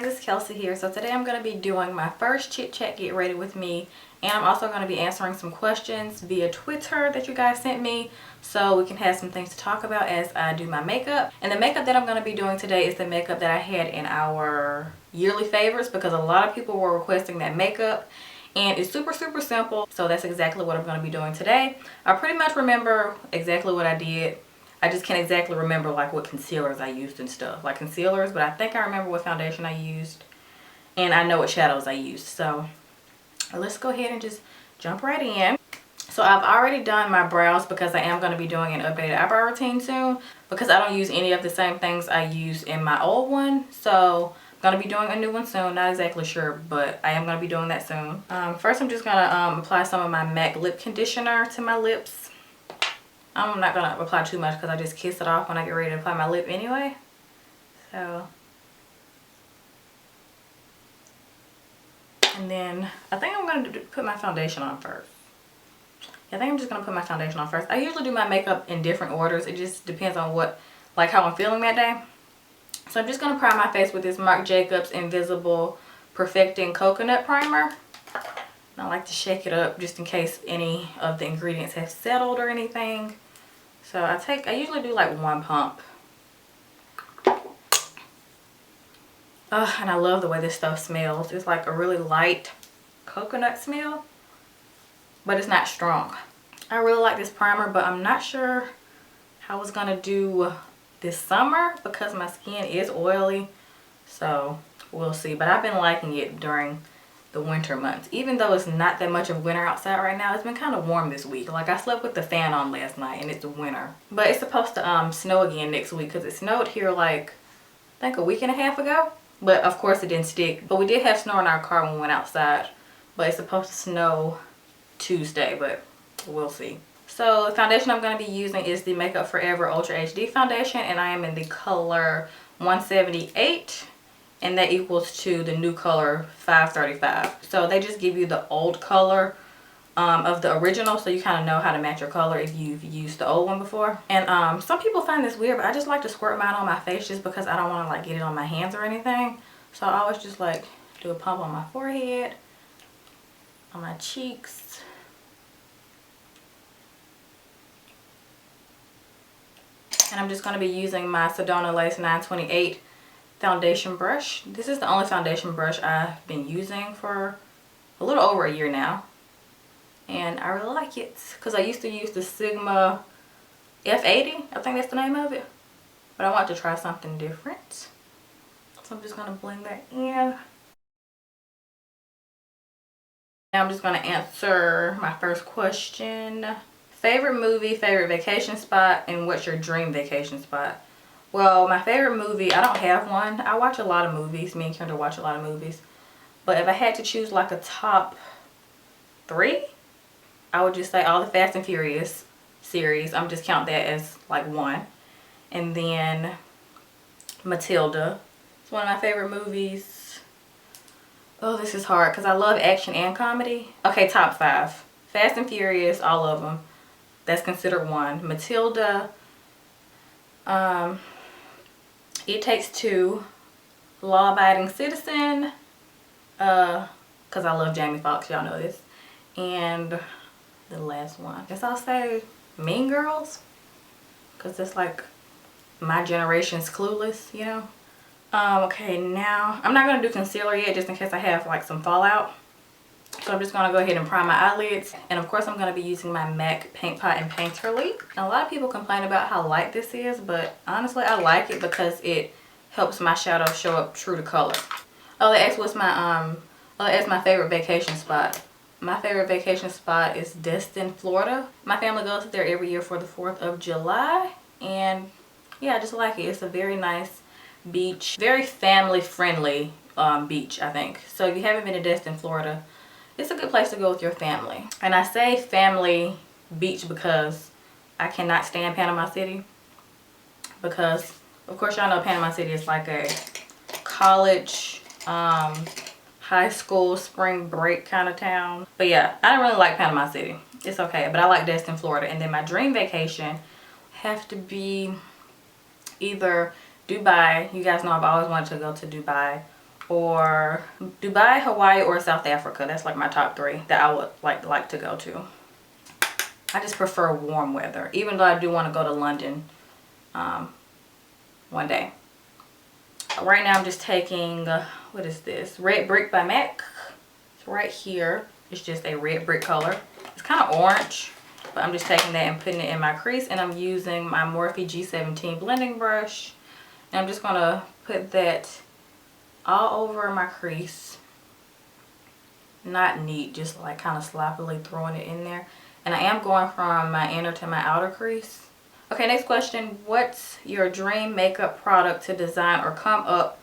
guys, it's Kelsey here. So today I'm going to be doing my first chit chat get ready with me, and I'm also going to be answering some questions via Twitter that you guys sent me so we can have some things to talk about as I do my makeup. And the makeup that I'm going to be doing today is the makeup that I had in our yearly favorites because a lot of people were requesting that makeup, and it's super simple. So that's exactly what I'm going to be doing today. I pretty much remember exactly what I did. I just can't exactly remember like what concealers I used and stuff, like concealers, but I think I remember what foundation I used, and I know what shadows I used. So let's go ahead and just jump right in. So I've already done my brows because I am going to be doing an updated eyebrow routine soon because I don't use any of the same things I used in my old one. So I'm going to be doing a new one soon. Not exactly sure, but I am going to be doing that soon. First I'm just going to apply some of my MAC lip conditioner to my lips. I'm not going to apply too much because I just kiss it off when I get ready to apply my lip anyway. So, and then I think I'm going to put my foundation on first. I think I'm just going to put my foundation on first. I usually do my makeup in different orders. It just depends on what, like how I'm feeling that day. So I'm just going to prime my face with this Marc Jacobs Invisible Perfecting Coconut Primer. And I like to shake it up just in case any of the ingredients have settled or anything. So I usually do like one pump. And I love the way this stuff smells. It's like a really light coconut smell, but it's not strong. I really like this primer, but I'm not sure how it's gonna do this summer because my skin is oily. So we'll see, but I've been liking it during the winter months. Even though it's not that much of winter outside right now, it's been kind of warm this week. Like I slept with the fan on last night and it's winter. But it's supposed to snow again next week because it snowed here like I think a week and a half ago. But of course it didn't stick. But we did have snow in our car when we went outside. But it's supposed to snow Tuesday, but we'll see. So the foundation I'm going to be using is the Makeup Forever Ultra HD foundation, and I am in the color 178. And that equals to the new color 535. So they just give you the old color of the original, so you kind of know how to match your color if you've used the old one before. And some people find this weird, but I just like to squirt mine on my face just because I don't want to like get it on my hands or anything. So I always just like do a pump on my forehead, on my cheeks. And I'm just going to be using my Sedona Lace 928 foundation brush. This is the only foundation brush I've been using for a little over a year now, and I really like it because I used to use the Sigma F80, I think that's the name of it, but I want to try something different. So I'm just going to blend that in. Now I'm just going to answer my first question. Favorite movie, favorite vacation spot, and what's your dream vacation spot? Well, my favorite movie, I don't have one. I watch a lot of movies. Me and Kendra watch a lot of movies. But if I had to choose like a top 3, I would just say all the Fast and Furious series. I'm just count that as like one. And then Matilda. It's one of my favorite movies. Oh, this is hard because I love action and comedy. Okay, top 5. Fast and Furious, all of them. That's considered one. Matilda. It Takes Two, Law Abiding Citizen, because I love Jamie Foxx, y'all know this, and the last one, I guess I'll say Mean Girls, because it's like my generation's Clueless, you know. Okay, now I'm not going to do concealer yet just in case I have like some fallout. So I'm just going to go ahead and prime my eyelids. And of course I'm going to be using my MAC Paint Pot and Painterly. Now, a lot of people complain about how light this is, but honestly I like it because it helps my shadow show up true to color. Oh, they asked what's my that's my favorite vacation spot. My favorite vacation spot is Destin, Florida. My family goes there every year for the 4th of July. And yeah, I just like it. It's a very nice beach. Very family friendly beach, I think. So if you haven't been to Destin, Florida, it's a good place to go with your family. And I say family beach because I cannot stand Panama City. Because, of course, y'all know Panama City is like a college, high school, spring break kind of town. But yeah, I don't really like Panama City. It's okay. But I like Destin, Florida. And then my dream vacation have to be either Dubai. You guys know I've always wanted to go to Dubai. or Dubai, Hawaii, or South Africa. That's like my top 3 that I would like to go to. I just prefer warm weather, even though I do want to go to London one day. Right now I'm just taking, what is this? Red Brick by MAC. It's right here. It's just a red brick color. It's kind of orange, but I'm just taking that and putting it in my crease, and I'm using my Morphe G17 blending brush. And I'm just going to put that all over my crease. Not neat, just like kind of sloppily throwing it in there. And I am going from my inner to my outer crease. Okay, next question. What's your dream makeup product to design or come up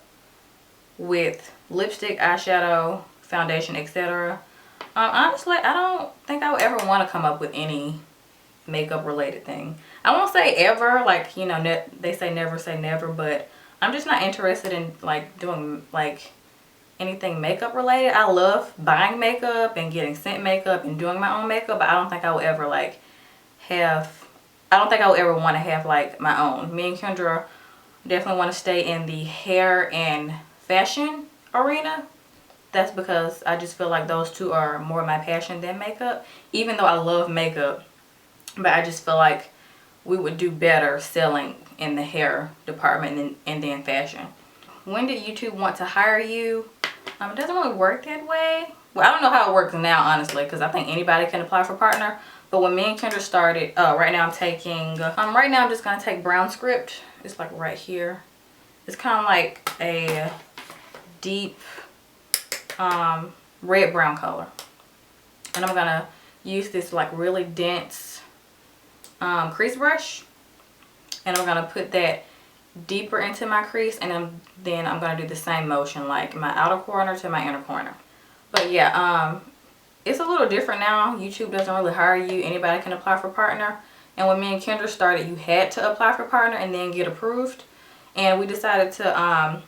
with? Lipstick, eyeshadow, foundation, etc. Honestly, I don't think I would ever want to come up with any makeup related thing. I won't say ever, like, you know, they say never, but I'm just not interested in like doing like anything makeup related. I love buying makeup and getting sent makeup and doing my own makeup, but I don't think I would ever like I don't think I would ever want to have like my own. Me and Kendra definitely want to stay in the hair and fashion arena. That's because I just feel like those two are more my passion than makeup, even though I love makeup. But I just feel like we would do better selling in the hair department and then fashion. When did YouTube want to hire you? It doesn't really work that way. Well, I don't know how it works now, honestly, because I think anybody can apply for partner. But when me and Kendra started, right now I'm taking, right now I'm just going to take brown script. It's like right here. It's kind of like a deep red brown color. And I'm going to use this like really dense crease brush. And I'm going to put that deeper into my crease, and then I'm going to do the same motion, like my outer corner to my inner corner. But yeah, it's a little different now. YouTube doesn't really hire you. Anybody can apply for partner. And when me and Kendra started, you had to apply for partner and then get approved. And we decided to,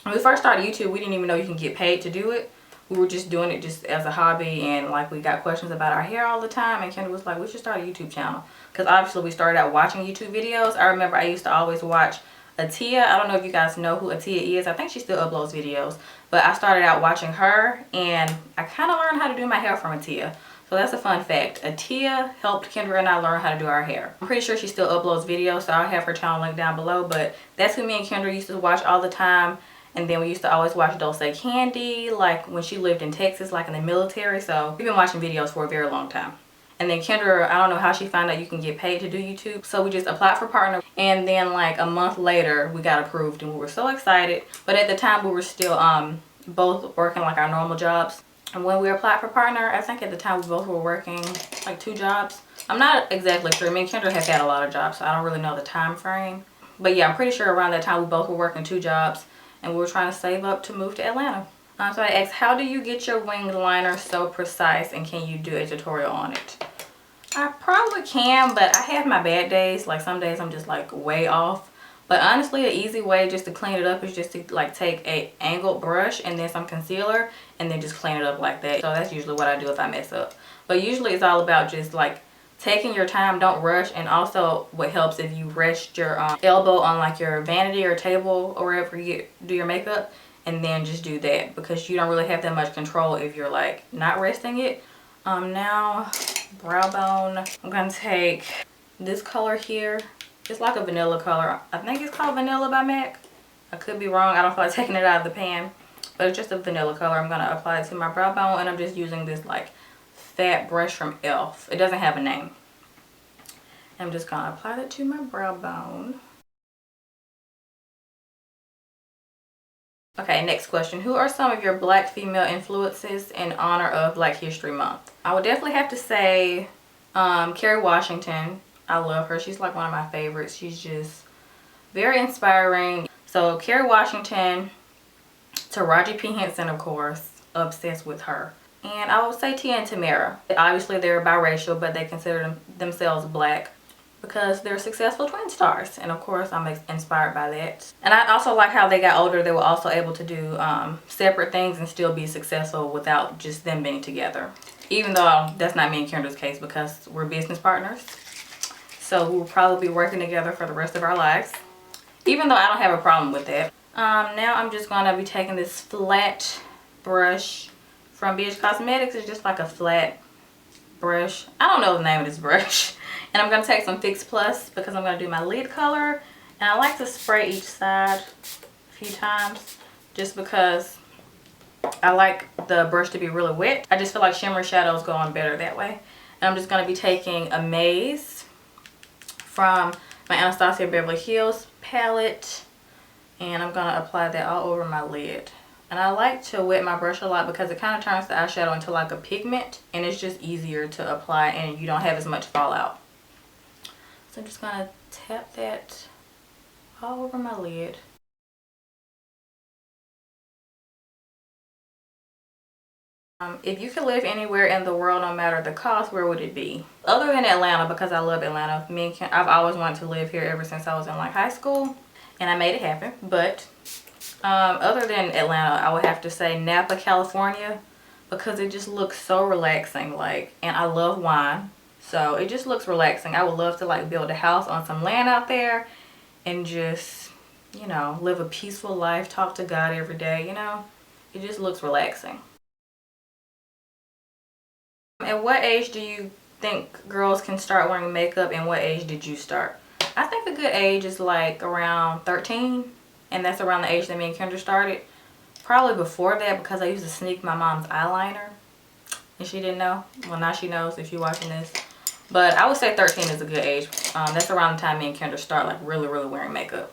when we first started YouTube, we didn't even know you can get paid to do it. We were just doing it just as a hobby, and like we got questions about our hair all the time, and Kendra was like, we should start a YouTube channel. Because obviously we started out watching YouTube videos. I remember I used to always watch Atia. I don't know if you guys know who Atia is. I think she still uploads videos. But I started out watching her, and I kind of learned how to do my hair from Atia. So that's a fun fact. Atia helped Kendra and I learn how to do our hair. I'm pretty sure she still uploads videos, so I'll have her channel linked down below. But that's who me and Kendra used to watch all the time. And then we used to always watch Dulce Candy, like when she lived in Texas, like in the military. So we've been watching videos for a very long time. And then Kendra, I don't know how she found out you can get paid to do YouTube. So we just applied for partner. And then like a month later, we got approved, and we were so excited. But at the time, we were still both working like our normal jobs. And when we applied for partner, I think at the time we both were working like 2 jobs. I'm not exactly sure. Me and Kendra have had a lot of jobs, so I don't really know the time frame. But yeah, I'm pretty sure around that time we both were working 2 jobs. And we were trying to save up to move to Atlanta. So I asked, how do you get your wing liner so precise, and can you do a tutorial on it? I probably can, but I have my bad days. Like some days I'm just like way off. But honestly, an easy way just to clean it up is just to like take a angled brush and then some concealer and then just clean it up like that. So that's usually what I do if I mess up. But usually it's all about just like taking your time, don't rush. And also what helps if you rest your elbow on like your vanity or table or wherever you do your makeup, and then just do that, because you don't really have that much control if you're like not resting it. Now brow bone, I'm gonna take this color here. It's like a vanilla color. I think it's called Vanilla by MAC. I could be wrong. I don't feel like taking it out of the pan, but it's just a vanilla color. I'm gonna apply it to my brow bone, and I'm just using this like fat brush from e.l.f. It doesn't have a name. I'm just gonna apply that to my brow bone. Okay, next question. Who are some of your Black female influences in honor of Black History Month? I would definitely have to say Kerry Washington. I love her. She's like one of my favorites. She's just very inspiring. So Kerry Washington, Taraji P. Henson, of course, obsessed with her. And I would say Tia and Tamara. Obviously they're biracial, but they consider themselves Black because they're successful twin stars. And of course I'm inspired by that. And I also like how they got older. They were also able to do separate things and still be successful without just them being together. Even though that's not me and Kendra's case, because we're business partners. So we'll probably be working together for the rest of our lives. Even though I don't have a problem with that. Now I'm just going to be taking this flat brush from BH Cosmetics. It's just like a flat brush. I don't know the name of this brush. And I'm going to take some Fix Plus because I'm going to do my lid color. And I like to spray each side a few times just because I like the brush to be really wet. I just feel like shimmer shadows go on better that way. And I'm just going to be taking Amaze from my Anastasia Beverly Hills palette. And I'm going to apply that all over my lid. And I like to wet my brush a lot because it kind of turns the eyeshadow into like a pigment. And it's just easier to apply and you don't have as much fallout. So I'm just going to tap that all over my lid. If you could live anywhere in the world, no matter the cost, where would it be? Other than Atlanta, because I love Atlanta. I've always wanted to live here ever since I was in like high school. And I made it happen. But other than Atlanta, I would have to say Napa, California, because it just looks so relaxing. Like, and I love wine, so it just looks relaxing. I would love to like build a house on some land out there and just, you know, live a peaceful life, talk to God every day, you know. It just looks relaxing. At what age do you think girls can start wearing makeup, and what age did you start? I think a good age is like around 13, and that's around the age that me and Kendra started. Probably before that, because I used to sneak my mom's eyeliner and she didn't know. Well, now she knows if you're watching this. But I would say 13 is a good age. That's around the time me and Kendra start like really wearing makeup.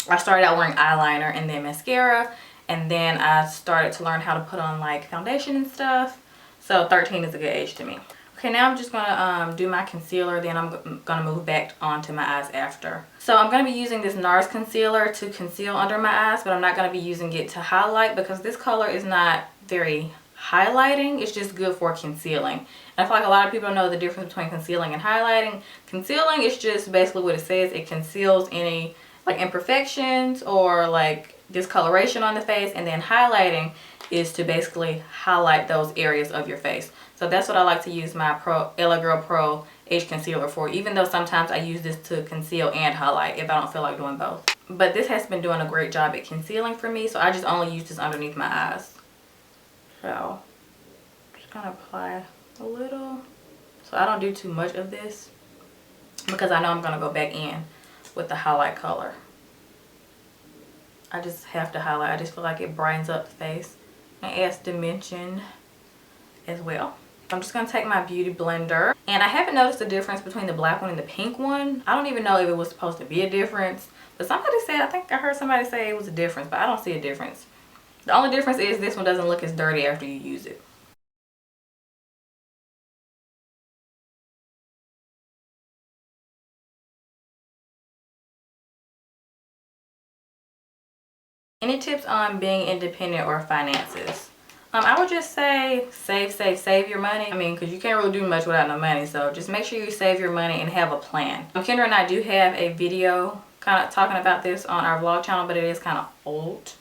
I started out wearing eyeliner and then mascara, and then I started to learn how to put on like foundation and stuff. So 13 is a good age to me. Okay, now I'm just gonna do my concealer, then I'm gonna move back onto my eyes after. So I'm gonna be using this NARS concealer to conceal under my eyes, but I'm not gonna be using it to highlight because this color is not very highlighting. It's just good for concealing. And I feel like a lot of people know the difference between concealing and highlighting. Concealing is just basically what it says. It conceals any like imperfections or like discoloration on the face, and then highlighting is to basically highlight those areas of your face. So that's what I like to use my LA Girl Pro Age Concealer for, even though sometimes I use this to conceal and highlight if I don't feel like doing both. But this has been doing a great job at concealing for me, so I just only use this underneath my eyes. So just gonna apply a little. So I don't do too much of this because I know I'm gonna go back in with the highlight color. I just have to highlight. I just feel like it brightens up the face and adds dimension as well. I'm just going to take my beauty blender, and I haven't noticed the difference between the black one and the pink one. I don't even know if it was supposed to be a difference, but somebody said, I think I heard somebody say it was a difference, but I don't see a difference. The only difference is this one doesn't look as dirty after you use it. Any tips on being independent or finances? I would just say save your money. I mean, because you can't really do much without no money. So just make sure you save your money and have a plan. Kendra and I do have a video kind of talking about this on our vlog channel, but it is kind of old.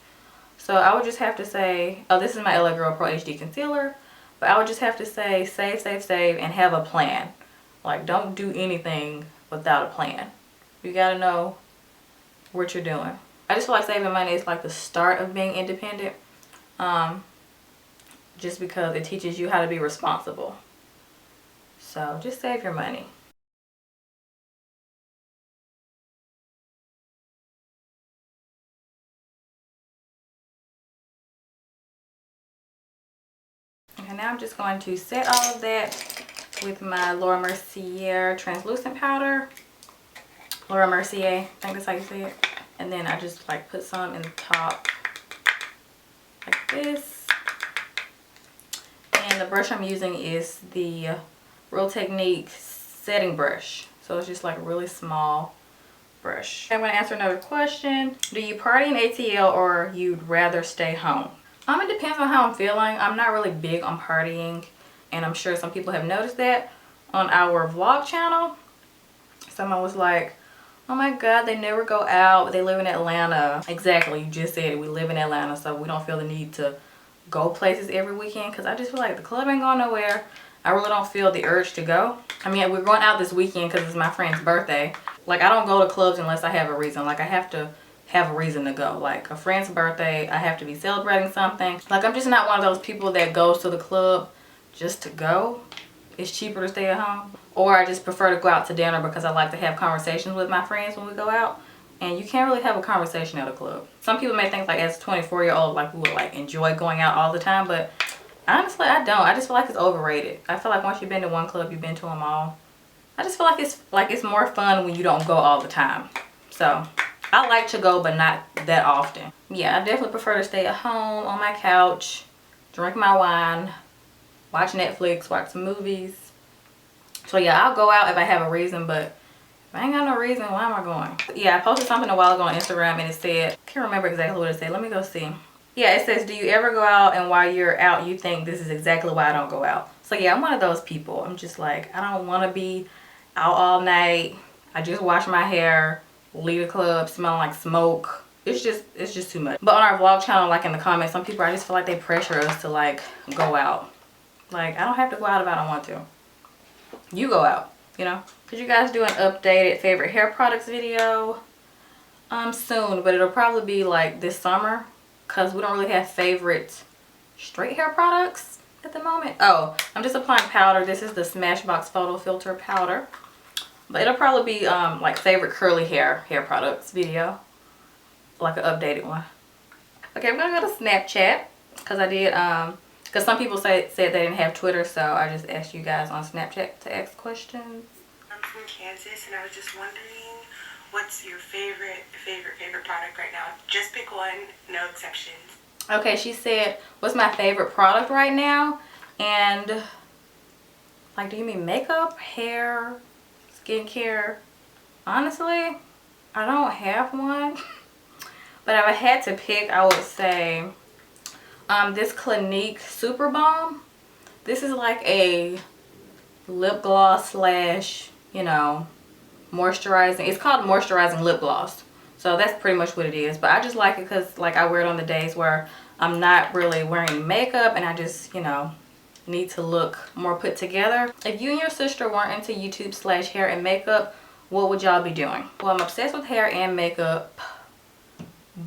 So I would just have to say, oh, this is my LA Girl Pro HD Concealer. But I would just have to say save and have a plan. Like, don't do anything without a plan. You got to know what you're doing. I just feel like saving money is like the start of being independent. Just because it teaches you how to be responsible. So just save your money. Okay, now I'm just going to set all of that with my Laura Mercier translucent powder. Laura Mercier, I think that's how you say it. And then I just like put some in the top like this. And the brush I'm using is the Real Technique setting brush. So it's just like a really small brush. I'm going to answer another question. Do you party in ATL or you'd rather stay home? It depends on how I'm feeling. I'm not really big on partying, and I'm sure some people have noticed that on our vlog channel. Someone was like, oh my god, they never go out, they live in Atlanta. Exactly, you just said it, we live in Atlanta, so we don't feel the need to go places every weekend, because I just feel like the club ain't going nowhere. I really don't feel the urge to go. I mean, we're going out this weekend because it's my friend's birthday. Like, I don't go to clubs unless I have a reason. Like, I have to have a reason to go. Like a friend's birthday, I have to be celebrating something. Like I'm just not one of those people that goes to the club just to go. It's cheaper to stay at home. Or I just prefer to go out to dinner because I like to have conversations with my friends when we go out. And you can't really have a conversation at a club. Some people may think like as a 24-year-old, like we would like enjoy going out all the time, but honestly I don't. I just feel like it's overrated. I feel like once you've been to one club, you've been to them all. I just feel like it's more fun when you don't go all the time. So I like to go, but not that often. Yeah, I definitely prefer to stay at home on my couch, drink my wine, watch Netflix, watch some movies. So yeah, I'll go out if I have a reason, but if I ain't got no reason, why am I going? Yeah, I posted something a while ago on Instagram and it said, I can't remember exactly what it said. Let me go see. Yeah, it says, do you ever go out and while you're out, you think this is exactly why I don't go out? So yeah, I'm one of those people. I'm just like, I don't want to be out all night. I just wash my hair, leave the club smelling like smoke. It's just too much. But on our vlog channel, like in the comments, some people, I just feel like they pressure us to like go out. Like, I don't have to go out if I don't want to. You go out, you know? Could you guys do an updated favorite hair products video? Soon, but it'll probably be like this summer because we don't really have favorite straight hair products at the moment. Oh, I'm just applying powder. This is the Smashbox Photo Filter powder. But it'll probably be like favorite curly hair products video. Like an updated one. Okay, I'm gonna go to Snapchat because I did because some people said they didn't have Twitter, so I just asked you guys on Snapchat to ask questions. I'm from Kansas and I was just wondering what's your favorite product right now? Just pick one, no exceptions. Okay, she said, what's my favorite product right now? And like, do you mean makeup, hair, skincare? Honestly, I don't have one. But if I had to pick, I would say this Clinique Super Balm. This is like a lip gloss slash, you know, moisturizing. It's called moisturizing lip gloss. So that's pretty much what it is. But I just like it because like I wear it on the days where I'm not really wearing makeup and I just, you know, need to look more put together. If you and your sister weren't into YouTube slash hair and makeup, what would y'all be doing? Well, I'm obsessed with hair and makeup.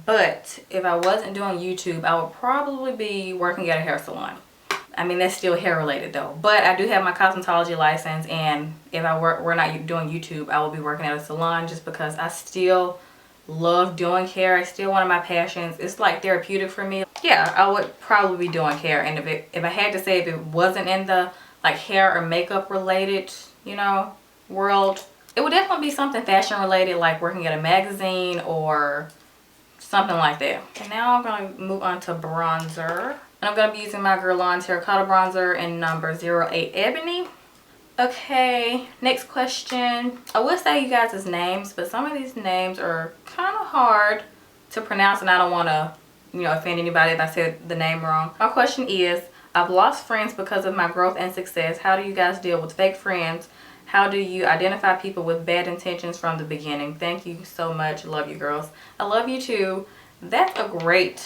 But if I wasn't doing YouTube, I would probably be working at a hair salon. I mean, that's still hair related though. But I do have my cosmetology license, and if we're not doing YouTube, I will be working at a salon just because I still love doing hair. It's still one of my passions. It's like therapeutic for me. Yeah, I would probably be doing hair. And if I had to say, if it wasn't in the like hair or makeup related, you know, world, it would definitely be something fashion related, like working at a magazine or something like that. And now I'm going to move on to bronzer. And I'm going to be using my Guerlain Terracotta Bronzer in number 08 Ebony. Okay, next question. I will say you guys' names, but some of these names are kind of hard to pronounce and I don't want to, you know, offend anybody if I said the name wrong. My question is, I've lost friends because of my growth and success. How do you guys deal with fake friends? How do you identify people with bad intentions from the beginning? Thank you so much. Love you, girls. I love you too. That's a great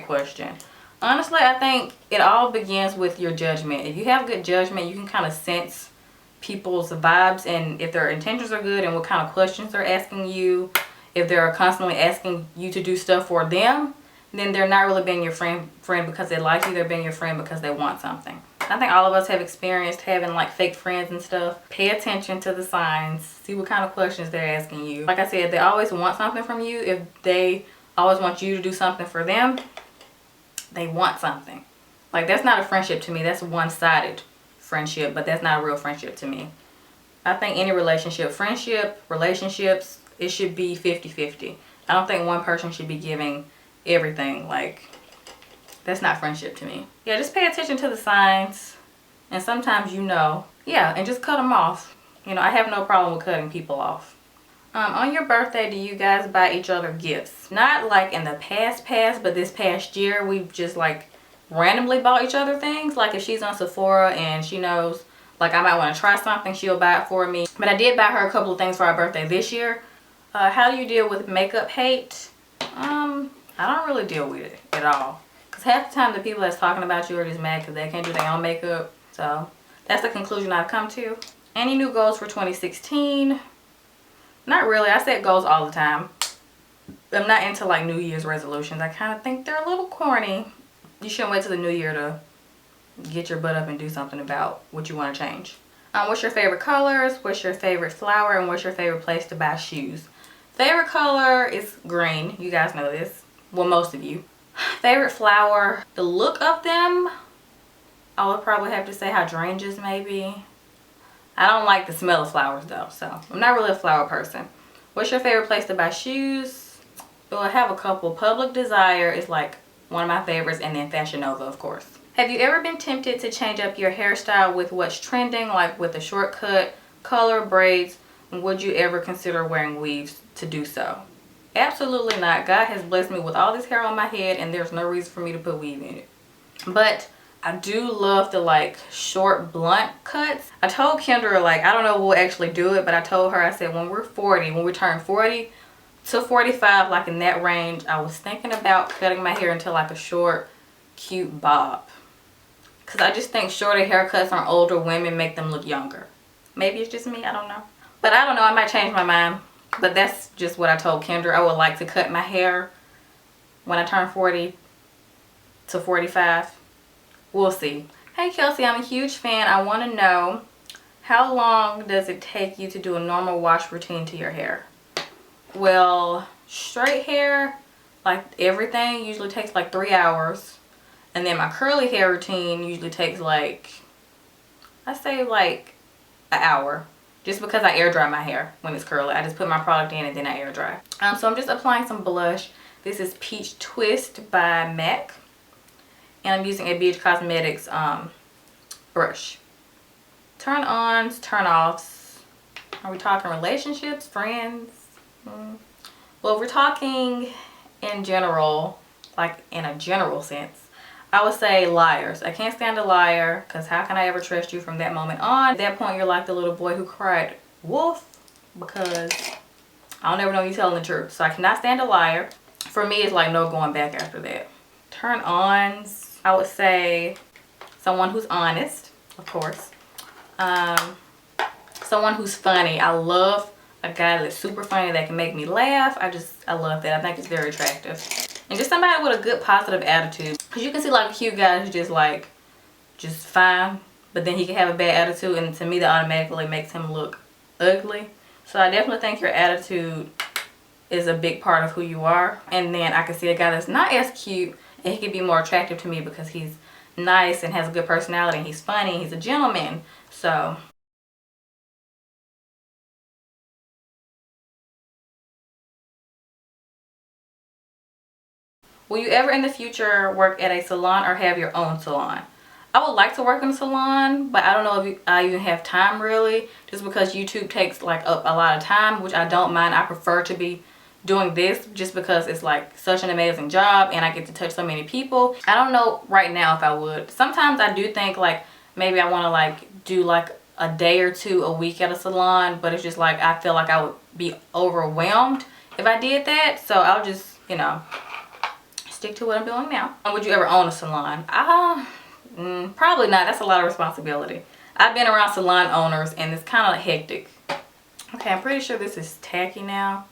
question. Honestly, I think it all begins with your judgment. If you have good judgment, you can kind of sense people's vibes and if their intentions are good and what kind of questions they're asking you. If they're constantly asking you to do stuff for them, then they're not really being your friend because they like you. They're being your friend because they want something. I think all of us have experienced having like fake friends and stuff. Pay attention to the signs. See what kind of questions they're asking you. Like I said, they always want something from you. If they always want you to do something for them, they want something. Like, that's not a friendship to me. That's a one-sided friendship, but that's not a real friendship to me. I think any relationship, friendship, relationships, it should be 50-50. I don't think one person should be giving everything. Like, that's not friendship to me. Yeah, just pay attention to the signs. And sometimes you know. Yeah, and just cut them off. You know, I have no problem with cutting people off. On your birthday, do you guys buy each other gifts? Not like in the past, but this past year, we've just like randomly bought each other things. Like if she's on Sephora and she knows like I might want to try something, she'll buy it for me. But I did buy her a couple of things for our birthday this year. How do you deal with makeup hate? I don't really deal with it at all. Because half the time the people that's talking about you are just mad because they can't do their own makeup. So that's the conclusion I've come to. Any new goals for 2016? Not really. I set goals all the time. I'm not into like New Year's resolutions. I kind of think they're a little corny. You shouldn't wait till the new year to get your butt up and do something about what you want to change. What's your favorite colors? What's your favorite flower? And what's your favorite place to buy shoes? Favorite color is green. You guys know this. Well, most of you. Favorite flower, the look of them, I would probably have to say hydrangeas maybe. I don't like the smell of flowers though, so I'm not really a flower person. What's your favorite place to buy shoes? Well, I have a couple. Public Desire is like one of my favorites, and then Fashion Nova, of course. Have you ever been tempted to change up your hairstyle with what's trending, like with a shortcut, color, braids? Would you ever consider wearing weaves to do so? Absolutely not. God has blessed me with all this hair on my head, and there's no reason for me to put weave in it. But I do love the like short blunt cuts. I told Kendra, like, I don't know who will actually do it, but I told her, I said, when we turn 40 to 45, like in that range, I was thinking about cutting my hair into like a short, cute bob. Because I just think shorter haircuts on older women make them look younger. Maybe it's just me, I don't know. But I don't know, I might change my mind. But that's just what I told Kendra. I would like to cut my hair when I turn 40 to 45. We'll see. Hey Kelsey, I'm a huge fan. I want to know, how long does it take you to do a normal wash routine to your hair? Well, straight hair, like everything, usually takes like 3 hours. And then my curly hair routine usually takes like, I say like an hour. Just because I air dry my hair when it's curly. I just put my product in and then I air dry. So I'm just applying some blush. This is Peach Twist by MAC. And I'm using a BH Cosmetics brush. Turn ons, turn offs. Are we talking relationships, friends? Well, if we're talking in general, like in a general sense, I would say liars. I can't stand a liar, because how can I ever trust you from that moment on? At that point, you're like the little boy who cried wolf, because I don't ever know you telling the truth. So I cannot stand a liar. For me, it's like no going back after that. Turn ons, I would say someone who's honest, of course. Someone who's funny. I love a guy that's super funny that can make me laugh. I love that. I think it's very attractive. And just somebody with a good positive attitude. Because you can see like a cute guy who's just fine. But then he can have a bad attitude. And to me, that automatically makes him look ugly. So I definitely think your attitude is a big part of who you are. And then I can see a guy that's not as cute. And he can be more attractive to me because he's nice and has a good personality. And he's funny. He's a gentleman. So will you ever in the future work at a salon or have your own salon? I would like to work in a salon, but I don't know if I even have time really, just because YouTube takes like up a lot of time, which I don't mind. I prefer to be doing this just because it's like such an amazing job and I get to touch so many people. I don't know right now if I would. Sometimes I do think like maybe I want to like do like a day or two a week at a salon, but it's just like I feel like I would be overwhelmed if I did that. So I'll just, you know, stick to what I'm doing now. Would you ever own a salon? Probably not. That's a lot of responsibility. I've been around salon owners and it's kind of hectic. Okay, I'm pretty sure this is tacky now,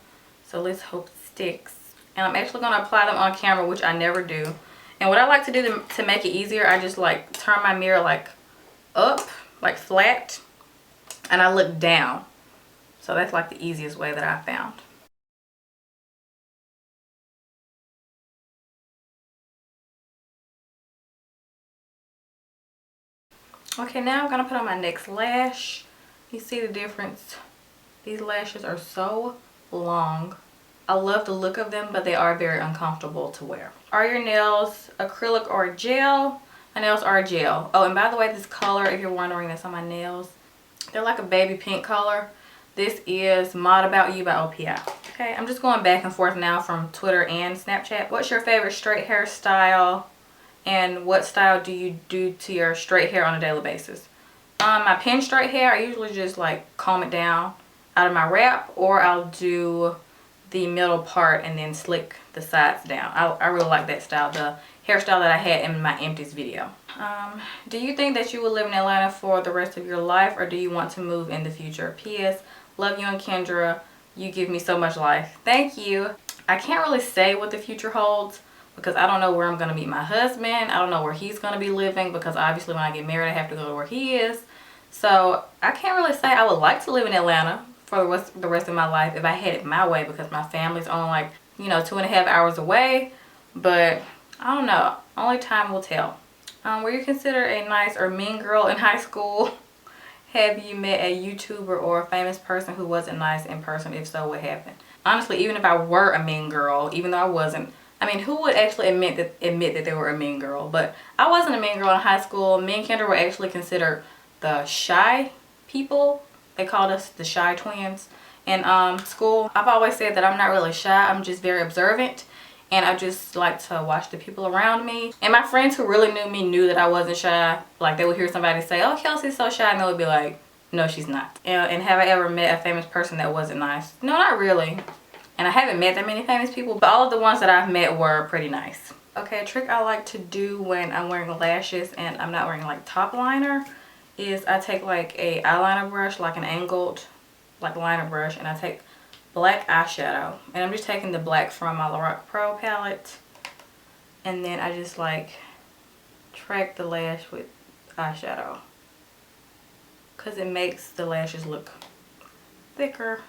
so let's hope it sticks. And I'm actually going to apply them on camera, which I never do. And what I like to do to make it easier, I just like turn my mirror like up, like flat, and I look down. So that's like the easiest way that I found. Okay, now I'm going to put on my next lash. You see the difference? These lashes are so long. I love the look of them, but they are very uncomfortable to wear. Are your nails acrylic or gel? My nails are gel. Oh, and by the way, this color, if you're wondering, that's on my nails. They're like a baby pink color. This is Mod About You by OPI. Okay, I'm just going back and forth now from Twitter and Snapchat. What's your favorite straight hair style? And what style do you do to your straight hair on a daily basis? My pin straight hair, I usually just like comb it down out of my wrap, or I'll do the middle part and then slick the sides down. I really like that style, the hairstyle that I had in my empties video. Do you think that you will live in Atlanta for the rest of your life, or do you want to move in the future? P.S. Love you and Kendra. You give me so much life. Thank you. I can't really say what the future holds because I don't know where I'm going to meet my husband. I don't know where he's going to be living because obviously when I get married I have to go to where he is. So I can't really say. I would like to live in Atlanta for the rest of my life if I had it my way, because my family's only like, you know, 2.5 hours away. But I don't know. Only time will tell. Were you considered a nice or mean girl in high school? Have you met a YouTuber or a famous person who wasn't nice in person? If so, what happened? Honestly, even if I were a mean girl, even though I wasn't, I mean, who would actually admit that they were a mean girl? But I wasn't a mean girl in high school. Me and Kendra were actually considered the shy people. They called us the shy twins in school. I've always said that I'm not really shy. I'm just very observant. And I just like to watch the people around me. And my friends who really knew me knew that I wasn't shy. Like, they would hear somebody say, oh, Kelsey's so shy. And they would be like, no, she's not. And have I ever met a famous person that wasn't nice? No, not really. And I haven't met that many famous people. But all of the ones that I've met were pretty nice. Okay, a trick I like to do when I'm wearing lashes and I'm not wearing like top liner is I take like a eyeliner brush, like an angled like liner brush. And I take black eyeshadow, and I'm just taking the black from my Lorac Pro palette, and then I just like track the lash with eyeshadow because it makes the lashes look thicker.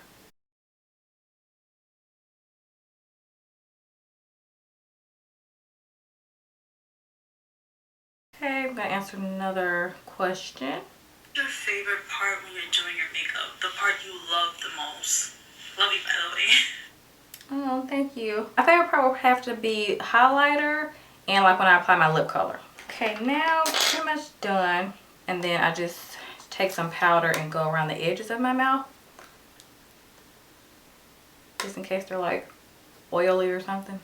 Okay, I'm gonna answer another question. What's your favorite part when you're doing your makeup? The part you love the most? Love you, by the way. Oh, thank you. My favorite part would have to be highlighter and like when I apply my lip color. Okay, now pretty much done. And then I just take some powder and go around the edges of my mouth, just in case they're like oily or something.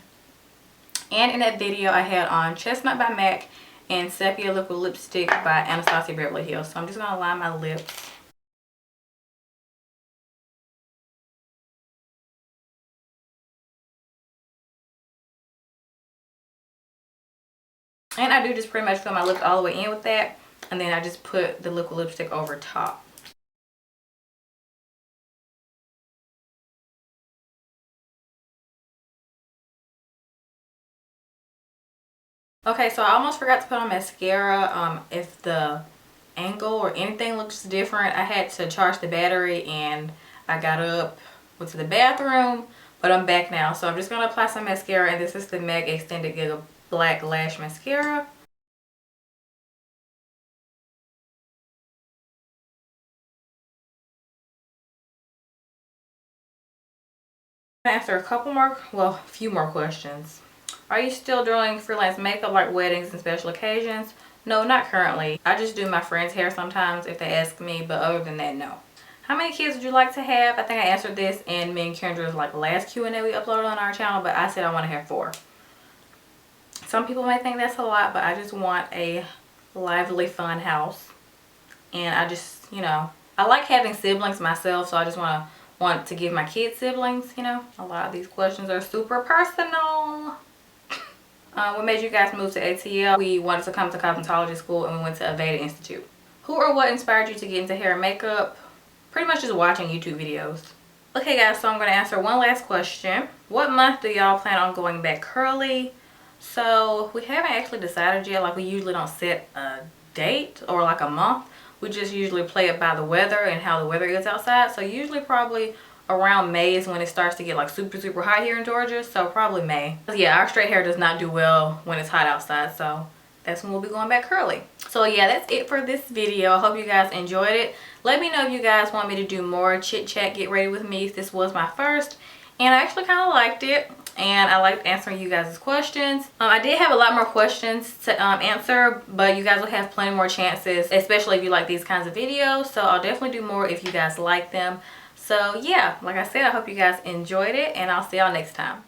And in that video I had on Chestnut by MAC and Sepia Liquid Lipstick by Anastasia Beverly Hills. So I'm just gonna line my lips. And I do just pretty much fill my lips all the way in with that. And then I just put the liquid lipstick over top. Okay, so I almost forgot to put on mascara. If the angle or anything looks different, I had to charge the battery and I got up, went to the bathroom, but I'm back now. So I'm just going to apply some mascara, and this is the MAC Extended Giga Black Lash Mascara. Answer a couple more, well, a few more questions. Are you still doing freelance makeup like weddings and special occasions? No, not currently. I just do my friend's hair sometimes if they ask me, but other than that, no. How many kids would you like to have? I think I answered this in me and Kendra's like last Q&A we uploaded on our channel, but I said I want to have 4. Some people may think that's a lot, but I just want a lively, fun house. And I just, you know, I like having siblings myself, so I just want to give my kids siblings, you know. A lot of these questions are super personal. What made you guys move to ATL? We wanted to come to cosmetology school and we went to Aveda Institute. Who or what inspired you to get into hair and makeup? Pretty much just watching YouTube videos. Okay guys, so I'm going to answer one last question. What month do y'all plan on going back curly? So we haven't actually decided yet. Like, we usually don't set a date or like a month. We just usually play it by the weather and how the weather is outside. So usually probably around May is when it starts to get like super hot here in Georgia. So probably May. Yeah, our straight hair does not do well when it's hot outside. So that's when we'll be going back curly. So yeah, that's it for this video. I hope you guys enjoyed it. Let me know if you guys want me to do more chit chat, get ready with me. This was my first and I actually kind of liked it. And I liked answering you guys' questions. I did have a lot more questions to answer, but you guys will have plenty more chances, especially if you like these kinds of videos. So I'll definitely do more if you guys like them. So yeah, like I said, I hope you guys enjoyed it, and I'll see y'all next time.